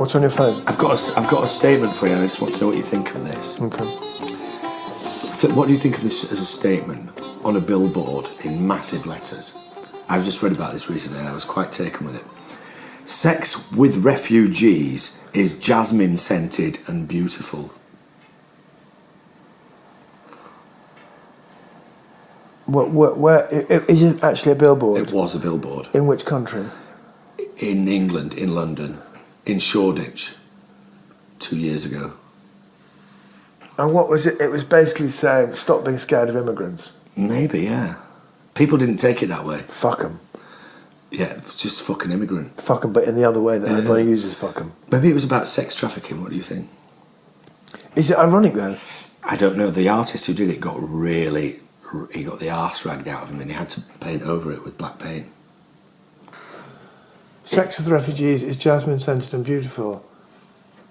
What's on your phone? I've got a statement for you, and I just want to know what you think of this. Okay. So what do you think of this as a statement on a billboard in massive letters? I've just read about this recently, and I was quite taken with it. Sex with refugees is jasmine-scented and beautiful. Where is it actually a billboard? It was a billboard. In which country? In England, in London, in Shoreditch, 2 years ago. And what was it? It was basically saying, stop being scared of immigrants. Maybe, yeah. People didn't take it that way. Fuck them. Yeah, it's just fucking immigrant. Fuck them, but in the other way that everyone uses fuck them. Maybe it was about sex trafficking, what do you think? Is it ironic though? I don't know. The artist who did it got he got the arse ragged out of him, and he had to paint over it with black paint. Sex with refugees is jasmine-scented and beautiful.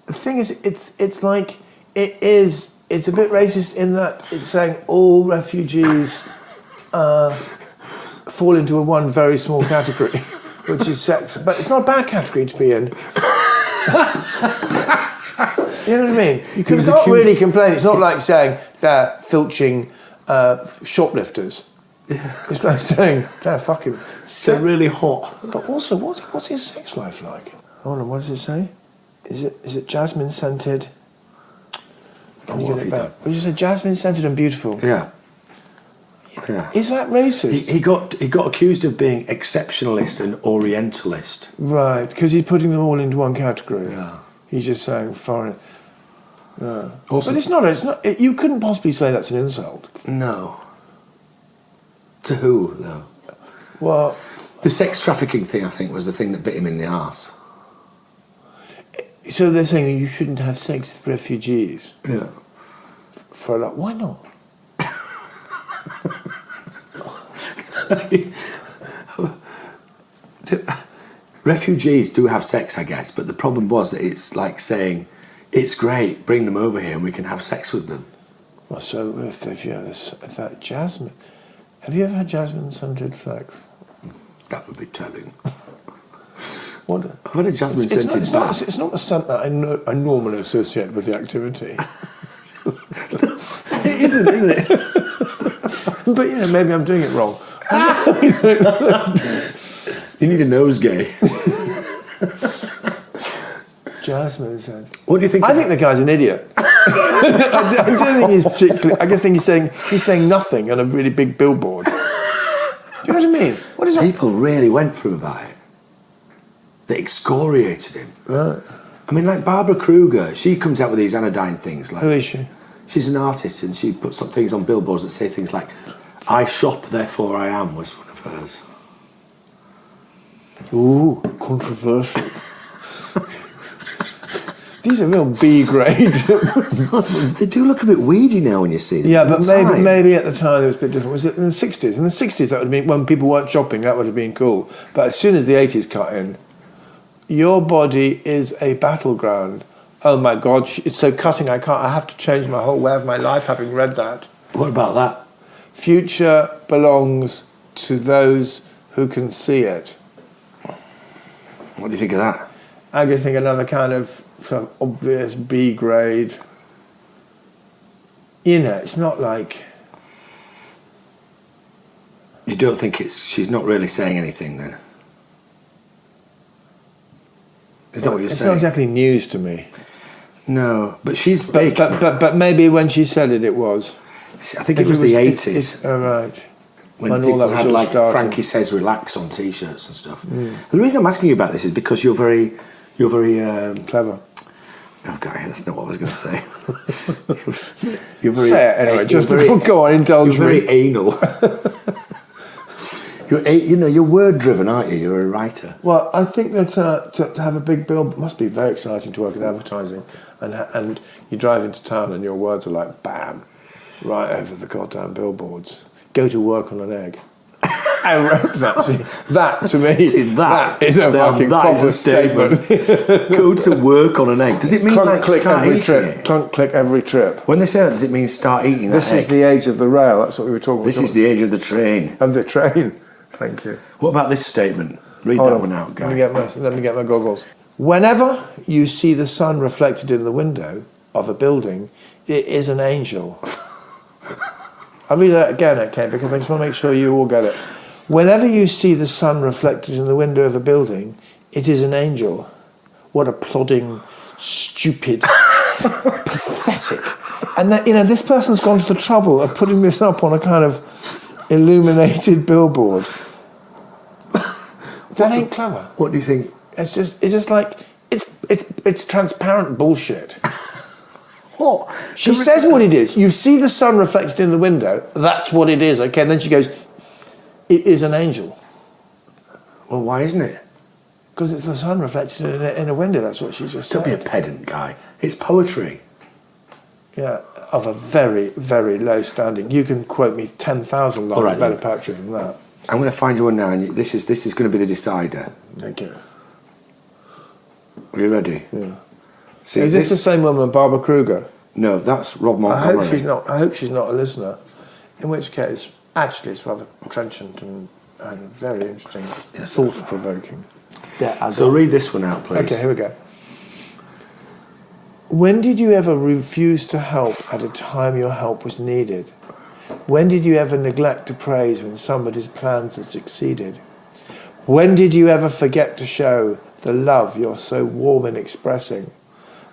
The thing is, it's like, it's a bit racist in that it's saying all refugees fall into one very small category, which is sex. But it's not a bad category to be in. You know what I mean? You can't really complain. It's not like saying they're filching shoplifters. Yeah. It's like saying they're fucking... They're really hot. But also, what's his sex life like? Hold on, what does it say? Is it jasmine-scented... Can you get it back? What did you say? Jasmine-scented and beautiful. Yeah. Yeah. Is that racist? He got accused of being exceptionalist and orientalist. Right, because he's putting them all into one category. Yeah. He's just saying foreign... Yeah. Also, but it's not. You couldn't possibly say that's an insult. No. To who, though? Well... The sex trafficking thing, I think, was the thing that bit him in the arse. So they're saying you shouldn't have sex with refugees? Yeah. For a lot. Why not? Refugees do have sex, I guess, but the problem was that it's like saying, it's great, bring them over here and we can have sex with them. Well, so if that jasmine... Have you ever had jasmine-scented sex? That would be telling. What? I've had a jasmine-scented bath. It's not the scent that I normally associate with the activity. It isn't, is it? But, maybe I'm doing it wrong. You need a nosegay. Jasmine said. What do you think? I think the guy's an idiot. I don't think he's particularly... I just think he's saying nothing on a really big billboard. Do you know what I mean? What is that? People really went for him about it. They excoriated him. Right. I mean, like Barbara Kruger, she comes out with these anodyne things. Like, who is she? She's an artist, and she puts some things on billboards that say things like, "I shop, therefore I am," was one of hers. Ooh, controversial. These are real B grade. They do look a bit weedy now when you see them. Yeah, but maybe at the time it was a bit different. Was it in the 60s? In the 60s, that would have been, when people weren't shopping, that would have been cool. But as soon as the 80s cut in, your body is a battleground. Oh my God, it's so cutting, I have to change my whole way of my life having read that. What about that? Future belongs to those who can see it. What do you think of that? I just think another kind of obvious B grade. It's not like... You don't think she's not really saying anything then? Is that what you're saying? It's not exactly news to me. No, but she's big. But maybe when she said it, it was. I think it was the 80s. Oh, right. When people had like Frankie Says Relax on T-shirts and stuff. Mm. The reason I'm asking you about this is because you're very clever. Oh God, that's not what I was going to say. You're very, say it anyway. Just go on, indulge me. You're very anal. You're word driven, aren't you? You're a writer. Well, I think that to have a big bill must be very exciting to work in advertising, and you drive into town and your words are like bam, right over the goddamn billboards. Go to work on an egg. I wrote that. See, that to me, that is a fucking proper statement. Go to work on an egg. Does it mean clunk, click start every eating trip? it? Clunk, click every trip. When they say that, does it mean start eating This that egg? is the age of the rail. That's what we were talking about. This is the age of the train. Of the train. Thank you. What about this statement? Read that one out, guy. Let me get my goggles. Whenever you see the sun reflected in the window of a building, it is an angel. I'll read that again, okay, because I just want to make sure you all get it. Whenever you see the sun reflected in the window of a building, it is an angel. What a plodding, stupid, pathetic. And that, this person's gone to the trouble of putting this up on a kind of illuminated billboard. That ain't clever. What do you think? It's just like it's transparent bullshit. What? She says what it is. You see the sun reflected in the window. That's what it is. Okay. And then she goes, "It is an angel." Well, why isn't it? Because it's the sun reflected in a window. That's what she just said. Don't be a pedant, guy. It's poetry. Yeah, of a very, very low standing. You can quote me 10,000 lines of better poetry than that. I'm going to find you one now, and this is going to be the decider. Thank you. Are you ready? Yeah. See, is this the same woman, Barbara Kruger? No, that's Rob Montgomery. I hope she's not a listener. In which case, actually, it's rather trenchant and very interesting, thought-provoking. Yeah. So read this one out, please. Okay, here we go. When did you ever refuse to help at a time your help was needed? When did you ever neglect to praise when somebody's plans had succeeded? When did you ever forget to show the love you're so warm in expressing?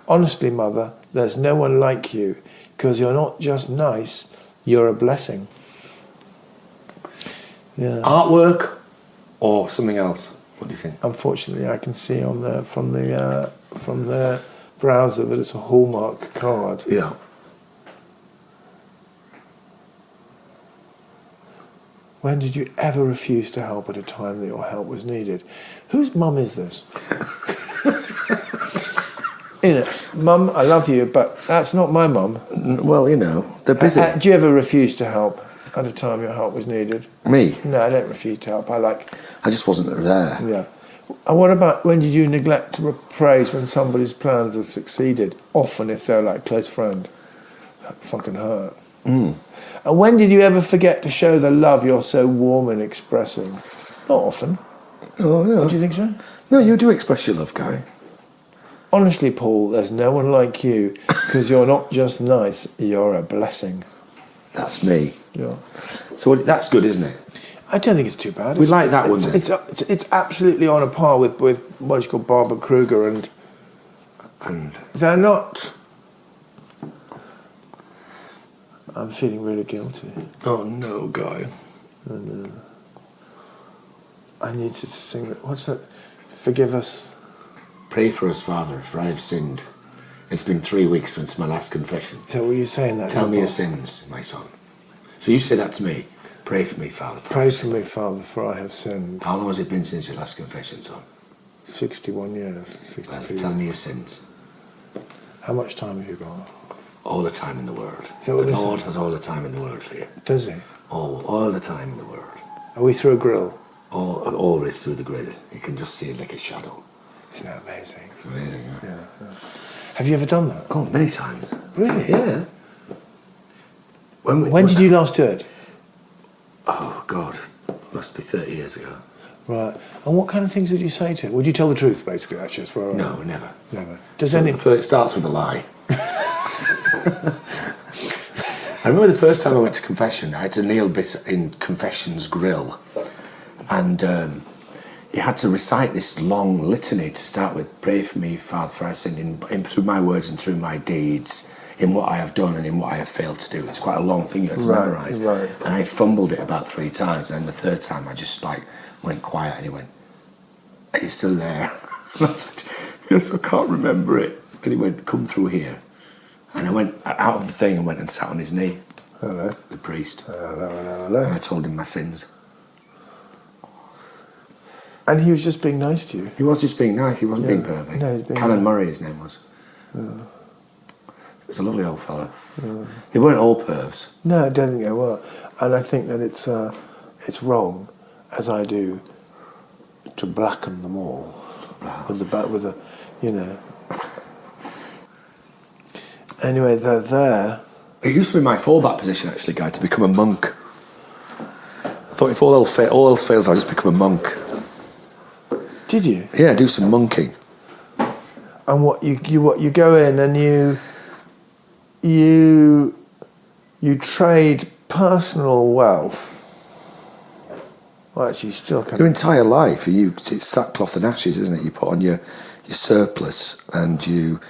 Honestly, Mother, there's no one like you, because you're not just nice, you're a blessing. Yeah. Artwork or something else? What do you think? Unfortunately, I can see from the browser that it's a Hallmark card. Yeah. When did you ever refuse to help at a time that your help was needed? Whose mum is this? Mum, I love you, but that's not my mum. Well, they're busy. Do you ever refuse to help at a time your help was needed? Me? No, I don't refuse to help. I just wasn't there. Yeah. And what about when did you neglect to praise when somebody's plans have succeeded? Often if they're like close friend. Fucking hurt. Mm. And when did you ever forget to show the love you're so warm in expressing? Not often. Oh, yeah. Do you think so? No, you do express your love, Guy. Honestly, Paul, there's no one like you, because you're not just nice, you're a blessing. That's me. Yeah. So that's good, isn't it? I don't think it's too bad. We like that one. It's absolutely on a par with what is called Barbara Kruger, and they're not. I'm feeling really guilty. Oh no, Guy. And, I need to sing that. What's that? Forgive us. Pray for us, Father, for I have sinned. It's been 3 weeks since my last confession. Is that what you're saying? That Tell me your sins, my son. So you say that to me. Pray for me, Father. Pray for me, Father, for I have sinned. How long has it been since your last confession, son? 61 years. 62 well, tell me your sins. How much time have you got? All the time in the world. The Lord has all the time in the world for you. Does he? All the time in the world. Are we through a grill? Always through the grill. You can just see it like a shadow. Isn't that amazing? It's amazing, yeah. Have you ever done that? Oh, many times. Really? Yeah. When did you last do it? Oh, God. Must be 30 years ago. Right. And what kind of things would you say to him? Would you tell the truth, basically, actually? As well, no, never. Never. It starts with a lie. I remember the first time I went to confession, I had to kneel in confession's grill. And you had to recite this long litany to start with. Pray for me, Father, for I sinned in through my words and through my deeds, in what I have done and in what I have failed to do. It's quite a long thing you had to memorise. Right. And I fumbled it about 3 times. And the third time I just went quiet and he went, are you still there? And I said, yes, I can't remember it. And he went, come through here. And I went out of the thing and went and sat on his knee. Hello. The priest. Hello. And I told him my sins. And he was just being nice to you? He was just being nice, he wasn't being perfect. No, he was being Canon nice. Murray, his name was. Yeah. He was a lovely old fellow. Yeah. They weren't all pervs. No, I don't think they were. And I think that it's wrong, as I do, to blacken them all. With the Anyway, they're there. It used to be my fallback position, actually, Guy, to become a monk. I thought if all else fails, I'll just become a monk. Did you? Yeah, do some monking. and what you go in and you trade personal wealth. Well, actually, you still can. Your entire life, it's sackcloth and ashes, isn't it? You put on your surplice, and you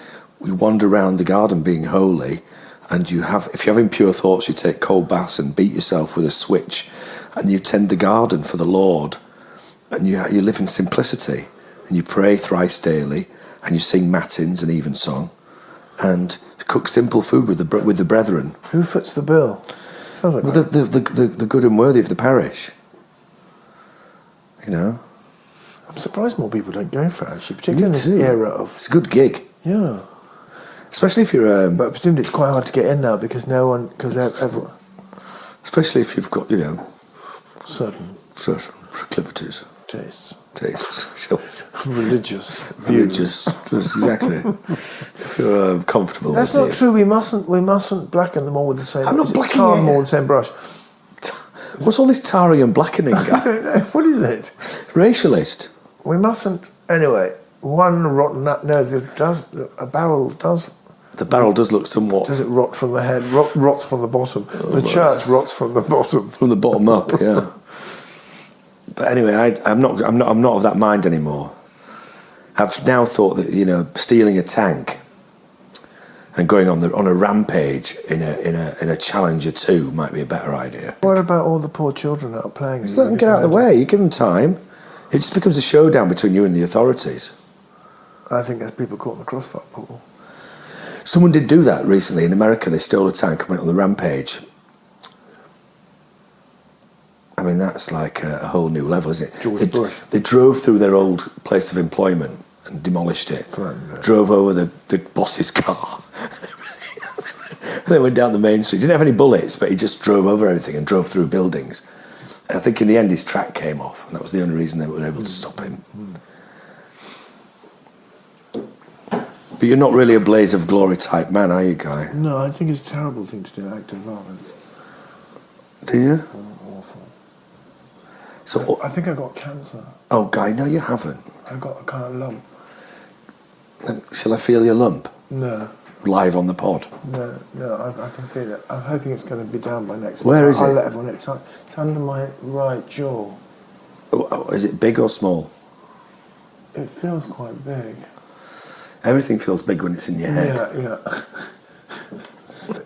wander around the garden being holy, and if you have impure thoughts, you take cold baths and beat yourself with a switch, and you tend the garden for the Lord, and you live in simplicity, and you pray thrice daily, and you sing matins and evensong, and cook simple food with the brethren. Who foots the bill? Sounds like the good and worthy of the parish. You know, I'm surprised more people don't go for it, actually, particularly in this era of. It's a good gig. Yeah. Especially if you're. But presumably it's quite hard to get in now because everyone. Especially if you've got, certain proclivities. Tastes, shall we say. Religious views. Exactly. If you're comfortable. That's not true. We mustn't blacken them all with the same. I'm not blackening tar them all with the same brush. What's all this tarring and blackening? I don't know. What is it? Racialist. We mustn't. Anyway, one rotten nut. No, a barrel does. The barrel does look somewhat. Does it rot from the head? Rots from the bottom. The church rots from the bottom. From the bottom up, yeah. But anyway, I'm not of that mind anymore. I've now thought that stealing a tank and going on a rampage in a Challenger 2 might be a better idea. What about all the poor children out playing? Just let them get out of the way. You give them time. It just becomes a showdown between you and the authorities. I think there's people caught in the crossfire, Paul. Someone did do that recently in America. They stole a tank and went on the rampage. I mean, that's like a whole new level, isn't it? George Bush. They drove through their old place of employment and demolished it. Right. Drove over the boss's car. And then went down the main street. Didn't have any bullets, but he just drove over everything and drove through buildings. And I think in the end his track came off, and that was the only reason they were able to stop him. But you're not really a blaze of glory type man, are you, Guy? No, I think it's a terrible thing to do, act of violence. Do you? Awful. So I think I got cancer. Oh, Guy, no, you haven't. I got a kind of lump. Shall I feel your lump? No. Live on the pod? No, I can feel it. I'm hoping it's going to be down by next week. Where is it? I'll let everyone know. It's under my right jaw. Oh, is it big or small? It feels quite big. Everything feels big when it's in your head. Yeah.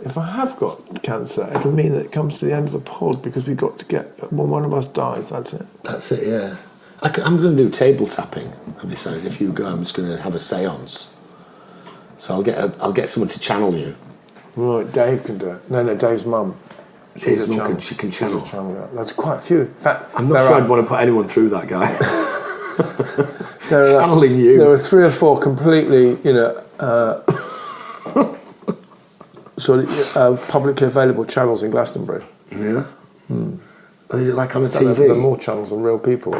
If I have got cancer, it'll mean that it comes to the end of the pod because we've got to get... When one of us dies, that's it. That's it, yeah. I'm going to do table tapping. I've decided if you go, I'm just going to have a séance. So I'll get someone to channel you. Right, Dave can do it. No, Dave's mum. Dave's mum she can channel. Yeah. There's quite a few. In fact, I'm not sure I'd want to put anyone through that, Guy. Channeling you. There are 3 or 4 completely, publicly available channels in Glastonbury. Yeah. Is it like on a TV? There are more channels than real people.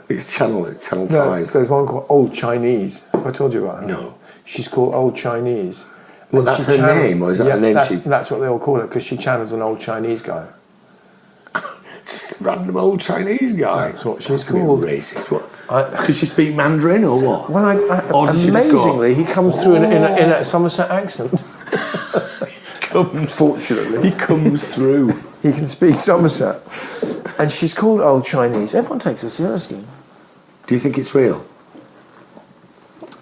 It's Channel 5. There's one called Old Chinese. Have I told you about her? No. She's called Old Chinese. Well, that's her name, or is that her name? That's what they all call it, because she channels an old Chinese guy. Just a random old Chinese guy. That's what she's called. Racist. What? Does she speak Mandarin or what? Well, amazingly, he comes through in a Somerset accent. Unfortunately, he comes through. He can speak Somerset, and she's called Old Chinese. Everyone takes her seriously. Do you think it's real?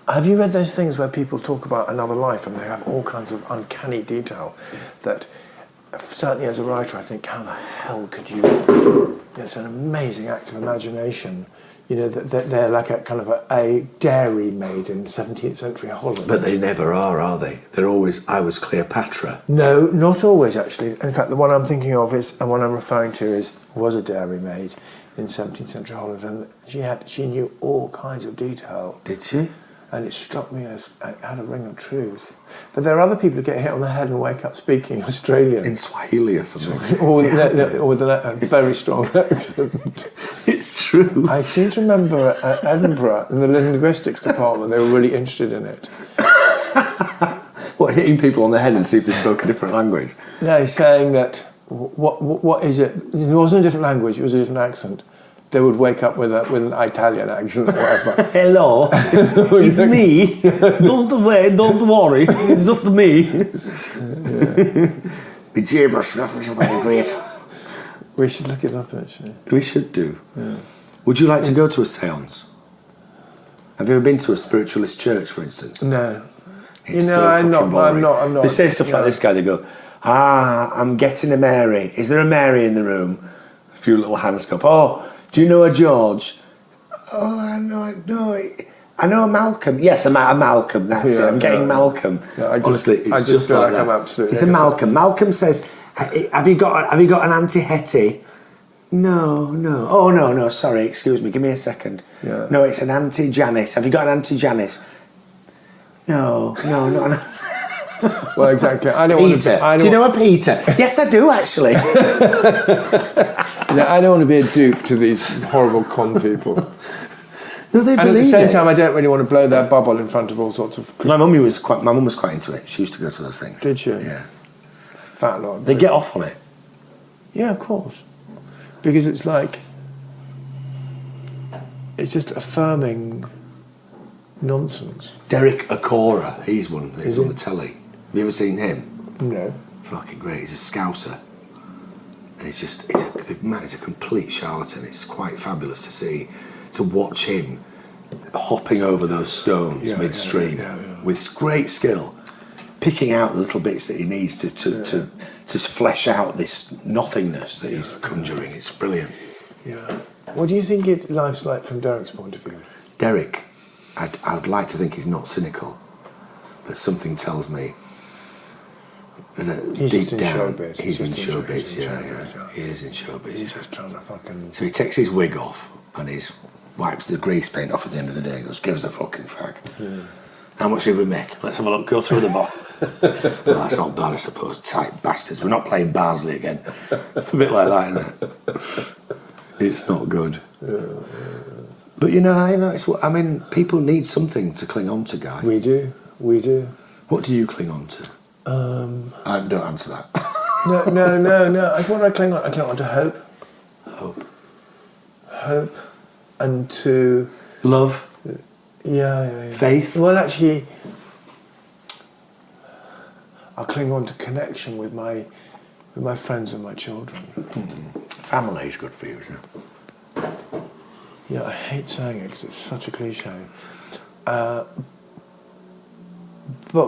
Have you read those things where people talk about another life and they have all kinds of uncanny detail that, certainly as a writer, I think, how the hell could you... It's an amazing act of imagination. They're like a kind of a dairy maid in 17th century Holland. But they never are they? They're always, I was Cleopatra. No, not always, actually. In fact, the one I'm thinking of and one I'm referring to was a dairy maid in 17th century Holland, and she knew all kinds of detail. Did she? And it struck me as it had a ring of truth. But there are other people who get hit on the head and wake up speaking Australian. In Swahili or something. or with a very strong accent. It's true. I seem to remember at Edinburgh, in the linguistics department, they were really interested in it. What, hitting people on the head and see if they spoke a different language? No, saying that, what is it? It wasn't a different language, it was a different accent. they would wake up with an Italian accent or whatever. Hello, it's me. Don't worry, it's just me. The Jeebus, nothing's very great. We should look it up, actually. We should do. Yeah. Would you like to go to a séance? Have you ever been to a spiritualist church, for instance? No. It's so fucking boring. I'm not. They say stuff like this guy. They go, I'm getting a Mary. Is there a Mary in the room? A few little hands go up. Oh, do you know a George? Oh, I know a Malcolm. Yes, a Malcolm. That's it. I'm getting Malcolm. Yeah, Honestly, it's just like that. It's a Malcolm. Malcolm says, "Have you got an Auntie Hetty?" No. Oh no. Sorry, excuse me. Give me a second. Yeah. No, it's an Auntie Janice. Have you got an Auntie Janice? No, not an. Well, exactly. I don't Peter. want to. Do you know a Peter? Yes, I do actually. I don't want to be a dupe to these horrible con people. No, they And at believe the same it. time, I don't really want to blow their bubble in front of all sorts of. My mum was quite into it. She used to go to those things. Did she? Yeah. Fat lot. They get off on it. Yeah, of course. Because it's like. It's just affirming nonsense. Derek Acora, he's one. He's Is on he? the telly. Have you ever seen him? No. Fucking great. He's a Scouser. And the man is a complete charlatan. It's quite fabulous to watch him hopping over those stones midstream with great skill, picking out the little bits that he needs to flesh out this nothingness that he's conjuring. It's brilliant. Yeah. What do you think life's like from Derek's point of view? Derek, I'd like to think he's not cynical, but something tells me that He's deep just in down showbiz. he's in He's showbiz. in Yeah. showbiz. He is in showbiz. He's just trying to fucking. So he takes his wig off and he wipes the grease paint off at the end of the day and goes, "Give us a fucking fag." Yeah. How much did we make? Let's have a look. Go through the bar. Well, that's not bad, I suppose. Tight bastards. We're not playing Barnsley again. It's a bit like that, isn't it? It's not good. But people need something to cling on to, Guy. We do. What do you cling on to? Don't answer that. No. What do I cling on? I cling on to hope. Hope. And to... Love. Yeah. Faith. Well, actually, I cling on to connection with my friends and my children. Family is good for you, isn't it? Yeah, I hate saying it because it's such a cliche. But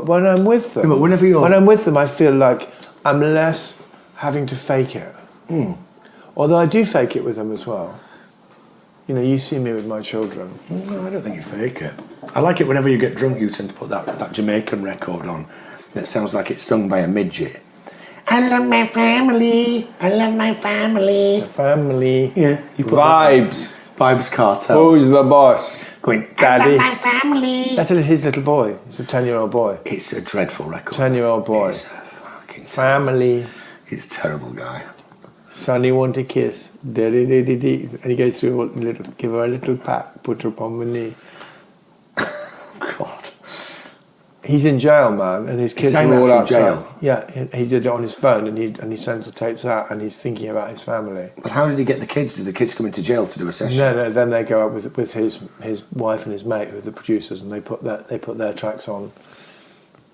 when I'm with them, when I'm with them, I feel like I'm less having to fake it. Although I do fake it with them as well. You know, you see me with my children. No, I don't think you fake it. I like it whenever you get drunk, you tend to put that Jamaican record on that sounds like it's sung by a midget. I love my family. I love my family. Family. Yeah. You put Vibes. Vibes Cartel. Who's the boss? Going, Daddy. I love my family. That's his little boy. He's a 10-year-old boy. It's a dreadful record. 10-year-old boy. It's a fucking Family. He's a terrible guy. Sonny want a kiss. Dee-dee-dee-dee-dee. And he goes through give her a little pat, put her upon my knee. God. He's in jail, man, and his kids sang are that all from outside. jail? Yeah, he did it on his phone, and he sends the tapes out, and he's thinking about his family. But how did he get the kids? Did the kids come into jail to do a session? No. Then they go up with his wife and his mate, who are the producers, and they put their tracks on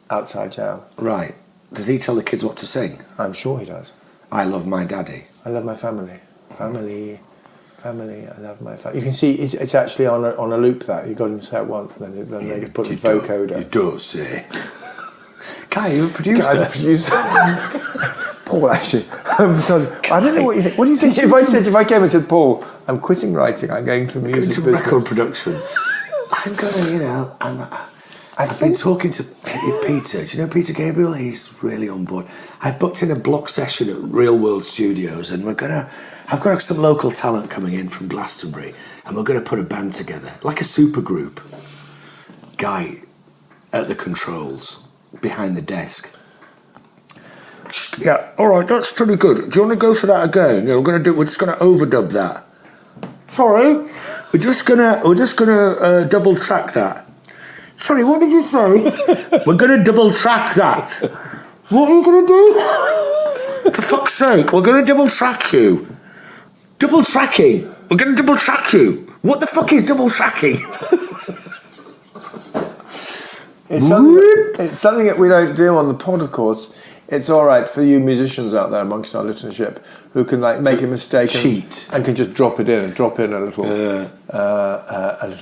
outside jail. Right. Does he tell the kids what to sing? I'm sure he does. I love my daddy. I love my family. Family. I love my family. You can see it's actually on a loop. That you got him to say it once, and then they put a vocoder. You don't say. Kai, you're a producer. Paul, actually, I don't know what you think. What do you think if I came and said, Paul, I'm quitting writing, I'm going to music to business. record production. I'm gonna, I've been talking to Peter. Do you know Peter Gabriel? He's really on board. I've booked in a block session at Real World Studios, and I've got some local talent coming in from Glastonbury, and we're gonna put a band together, like a super group. Guy at the controls, behind the desk. Yeah, all right, that's pretty good. Do you want to go for that again? Yeah, we're just gonna overdub that. Sorry, we're just gonna double track that. Sorry, what did you say? We're gonna double track that. What are you gonna do? For fuck's sake, we're gonna double track you. Double tracking. We're going to double track you. What the fuck is double tracking? It's something that we don't do on the pod, of course. It's all right for you musicians out there amongst our listenership who can like make a mistake and can just drop in a little.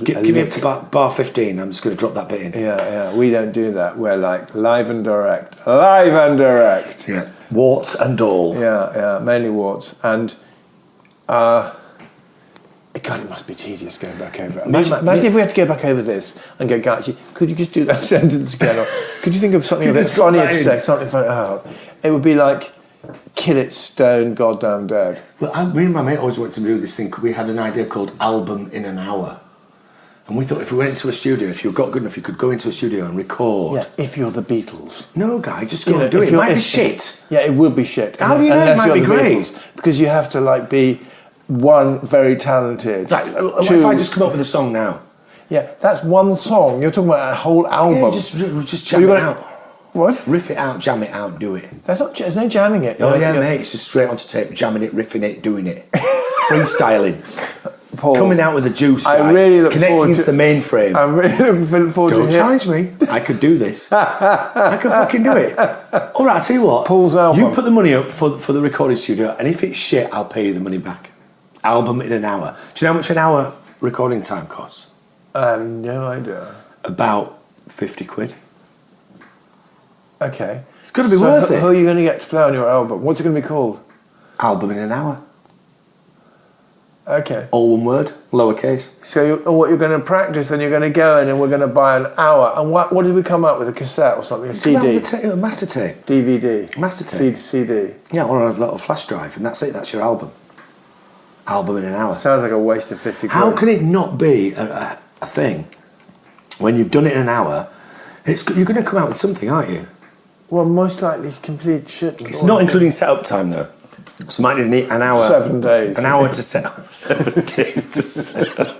Give me up to bar 15. I'm just going to drop that bit in. Yeah. We don't do that. We're like live and direct. Yeah, warts and all. Yeah, mainly warts. And God, it must be tedious going back over it. Imagine if we had to go back over this and go, guys, could you just do that sentence again? Or could you think of something a bit funnier to say? Something funny. Oh, it would be like, kill it, stone, goddamn dead. Well, me and my mate always wanted to do this thing. We had an idea called album in an hour. And we thought if we went into a studio, if you got good enough, you could go into a studio and record. Yeah, if you're the Beatles. No, guy, just go and do it. It might be shit. Yeah, it would be shit. How do you know it might be great? Beatles, because you have to like be... One, very talented. Like, two, if I just come up with a song now. Yeah, that's one song. You're talking about a whole album. Yeah, just jam it out. What? Riff it out, jam it out, do it. There's no jamming it. Oh yeah, mate. It's just straight onto tape, jamming it, riffing it, doing it, freestyling. Paul, coming out with a Juice guy, I really look connecting forward to the mainframe. I'm really looking forward to Don't challenge me. I could do this. I could fucking do it. All right, I'll tell you what. Paul's album. You put the money up for the recording studio, and if it's shit, I'll pay you the money back. Album in an hour. Do you know how much an hour recording time costs? I have no idea. About 50 quid. Okay. It's got to be worth it. Who are you going to get to play on your album? What's it going to be called? Album in an hour. Okay. All one word, lowercase. So what you're going to practice, then you're going to go in and we're going to buy an hour. And what did we come up with? A cassette or something? A CD? A master tape. DVD. Master tape. CD. Yeah, or a little flash drive, and that's it. That's your album. Album in an hour. Sounds like a waste of 50 quid. How can it not be a thing when you've done it in an hour? You're going to come out with something, aren't you? Well, most likely complete shit. It's not including setup time though. So might need an hour. 7 days. An hour to set up. 7 days to set up.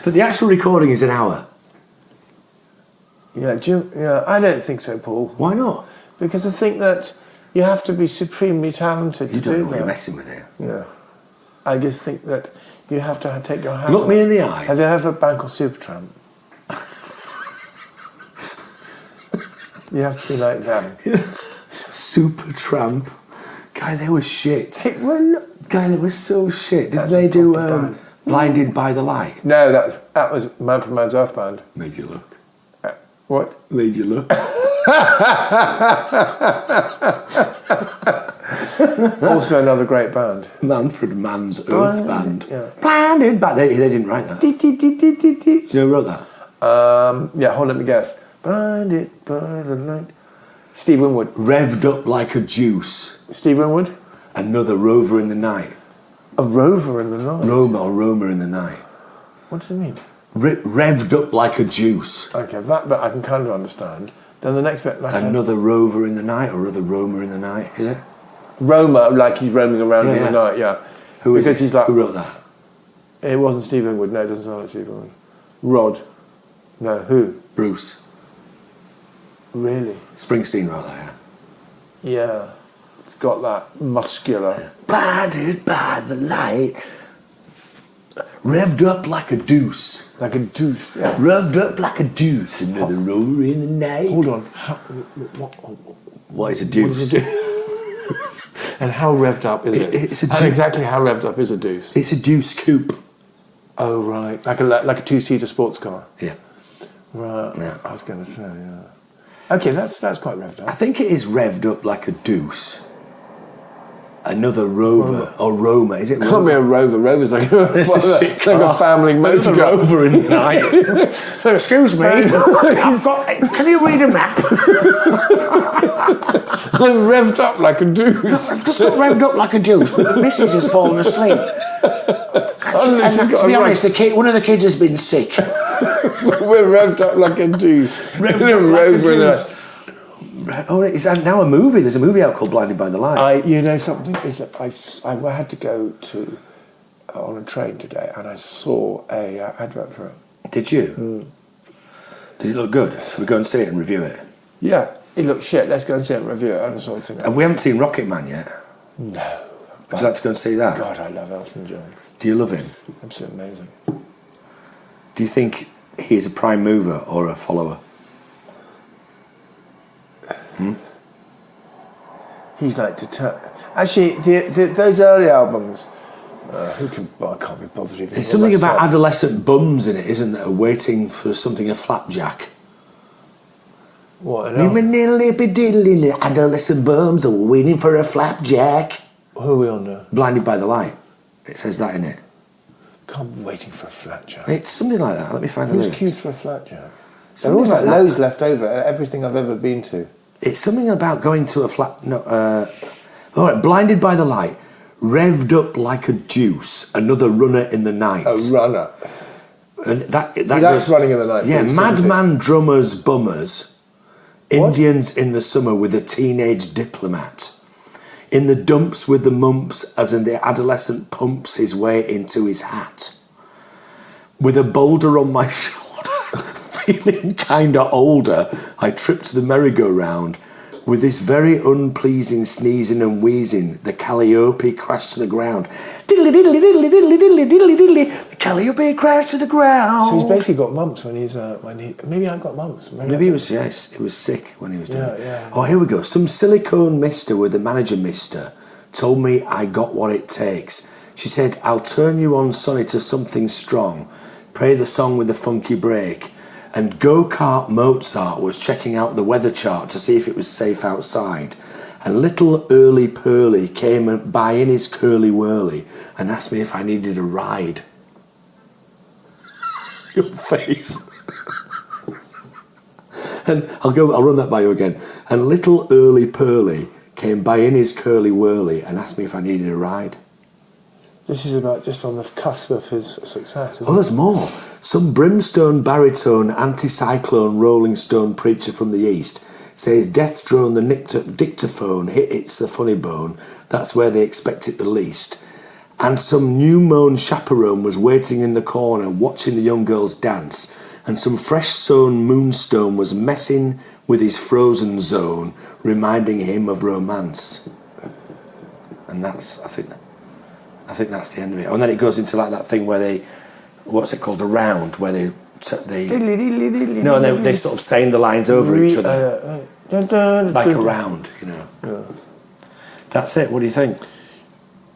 But the actual recording is an hour. Yeah, I don't think so, Paul. Why not? Because I think that you have to be supremely talented to do that. You don't know what you're messing with here. Yeah. I just think that you have to take your hat Look off. me in the eye. Have you ever Bank or Supertramp? You have to be like them. Supertramp. Guy, they were shit. They were Guy, they were so shit. Did they do Blinded by the Light? No, that was Man from Man's Earth Band. Made you look. What? Made you look. Also another great band. Manfred Mann's Earth Band. Yeah. Blinded by... They didn't write that. Do you know who wrote that? Yeah, hold on, let me guess. Blinded by the light. Steve Winwood. Revved up like a juice. Steve Winwood. Another rover in the night. A rover in the night? Roma in the night. What does it mean? Revved up like a juice. Okay, that bit I can kind of understand. Then the next bit... Another rover in the night, or other Roma in the night, is it? Roma, like he's roaming around in the night, yeah. Who wrote that? It wasn't Steve Winwood, no, it doesn't sound like Steve Winwood. Rod. No, who? Bruce. Really? Springsteen wrote that, yeah. Yeah. It's got that muscular... Yeah. Blinded by the light. Revved up like a deuce. Like a deuce, yeah. Revved up like a deuce. Another rover in the night. Hold on. What is a deuce? And how revved up is it? It's a and exactly how revved up is a deuce? It's a deuce coupe. Oh, right. Like a two-seater sports car? Yeah. Right. Yeah. I was going to say, yeah. Okay, that's quite revved up. I think it is revved up like a deuce. Another rover or Roma, is it? It can't be a rover. Rover's like a family motor rover in the night. So, excuse me, can you read a map? I'm revved up like a deuce. I've just got revved up like a deuce, but the missus has fallen asleep. And to be honest, one of the kids has been sick. We're revved up like a deuce. Revved up like a deuce. Oh, it's now a movie. There's a movie out called Blinded by the Light. You know something? Is that I had to go on a train today and I saw a advert for it. Did you? Mm. Does it look good? Should we go and see it and review it? Yeah, it looks shit. Let's go and see it and review it. And we haven't seen Rocket Man yet. No. Would you like to go and see that? God, I love Elton John. Do you love him? Absolutely amazing. Do you think he's a prime mover or a follower? He's like actually those early albums. I can't be bothered even. There's something about adolescent bums in it, isn't there? Waiting for something, a flapjack. What? Adolescent bums are waiting for a flapjack. Who are we on now? Blinded by the Light. It says that in it. Can't be waiting for a flatjack. It's something like that. Let me find the Who's lyrics. queued for a flatjack? There's Something always like that. loads left over. Everything I've ever been to. It's something about going to a flat. No, all right. Blinded by the Light, revved up like a deuce. Another runner in the night. A runner. And that He likes running in the night. Yeah, madman drummers, bummers, What? Indians in the summer with a teenage diplomat. In the dumps with the mumps as in the adolescent pumps his way into his hat. With a boulder on my shoulder, feeling kinda older, I tripped the merry-go-round. With this very unpleasing sneezing and wheezing, the Calliope crashed to the ground. Diddly diddly diddly diddly diddly diddly diddly. The Calliope crashed to the ground. So he's basically got mumps when maybe I've got mumps. Maybe he was sick when he was doing it. Yeah. Oh, here we go. Some silicone mister with the manager mister told me I got what it takes. She said, I'll turn you on, Sonny, to something strong. Play the song with a funky break. And Go-Kart Mozart was checking out the weather chart to see if it was safe outside. And little Early Pearly came by in his curly whirly and asked me if I needed a ride. Your face. And I'll run that by you again. And little Early Pearly came by in his curly whirly and asked me if I needed a ride. This is about just on the cusp of his success. Oh, there's more. Some brimstone baritone anticyclone rolling stone preacher from the east says death drone the dictaphone hits the funny bone. That's where they expect it the least. And some new mown chaperone was waiting in the corner watching the young girls dance. And some fresh sown moonstone was messing with his frozen zone, reminding him of romance. And that's, I think that's the end of it. Oh, and then it goes into like that thing where they, what's it called, a round, where they no, and they sort of saying the lines over each other. Like a round, you know. Yeah. That's it, what do you think?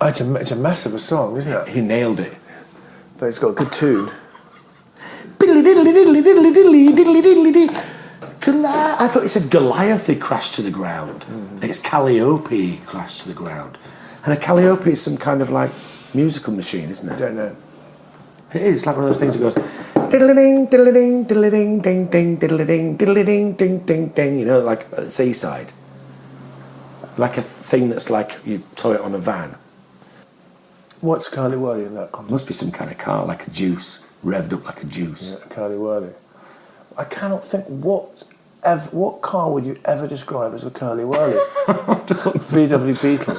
It's a mess of a song, isn't it? He nailed it. But it's got a good tune. I thought he said Goliath he crashed to the ground. It's Calliope crashed to the ground. And a Calliope is some kind of like musical machine, isn't it? I don't know. It is. It's like one of those things that goes diddly-ding, diddly-ding, diddly-ding, ding, ding, diddly-ding, diddly-ding, ding, ding, ding. You know, like at the seaside. Like a thing that's like you tow it on a van. What's Curly Whirly in that context? Must be some kind of car, like a juice, revved up like a juice. Yeah, Curly Whirly. I cannot think what car would you ever describe as a Curly Whirly? VW Beetle.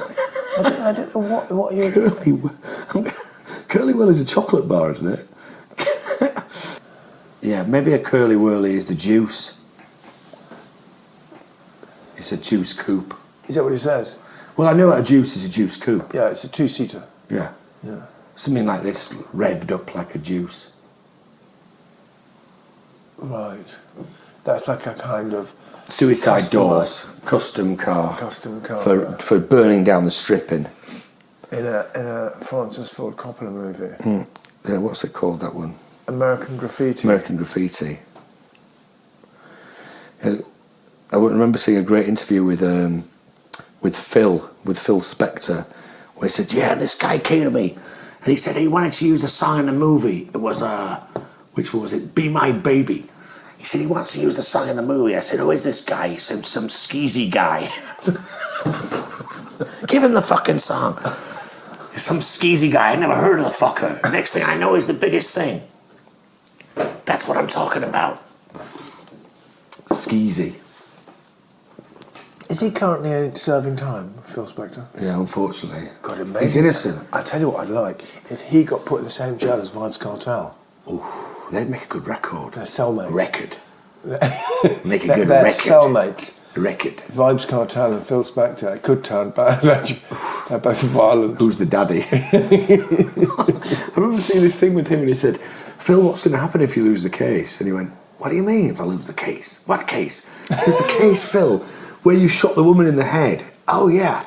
I don't know what you... Curly Whirly is a chocolate bar, isn't it? Yeah, maybe a Curly Whirly is the juice. It's a juice coupe. Is that what he says? Well, I know a juice is a juice coupe. Yeah, it's a two-seater. Yeah. Yeah. Something like this, revved up like a juice. Right. That's like a kind of... Suicide doors, custom car. Custom car. For burning down the stripping. In a Francis Ford Coppola movie. Yeah, what's it called, that one? American Graffiti. American Graffiti. I remember seeing a great interview with Phil Spector, where he said, yeah, and this guy came to me, and he said he wanted to use a song in the movie. It was, which one was it? Be My Baby. He said he wants to use the song in the movie. I said, who is this guy? He said, some skeezy guy. Give him the fucking song. Some skeezy guy. I never heard of the fucker. Next thing I know, he's the biggest thing. That's what I'm talking about. Skeezy. Is he currently serving time, Phil Spector? Yeah, unfortunately. God, amazing. He's innocent. I tell you what I'd like, if he got put in the same jail as Vibes Cartel. Ooh, they'd make a good record. They're cellmates. Record. They're Make a good record. cellmates. Record. Vibes Cartel and Phil Spector. It could turn bad, actually. They're both violent. Who's the daddy? I remember seeing this thing with him and he said, Phil, what's going to happen if you lose the case? And he went, what do you mean if I lose the case? What case? There's the case, Phil, where you shot the woman in the head. Oh, yeah.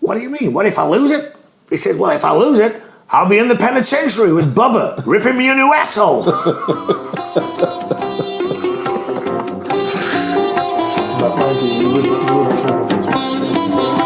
What do you mean? What if I lose it? He said, well, if I lose it, I'll be in the penitentiary with Bubba, ripping me a new asshole. But mind you wouldn't try this.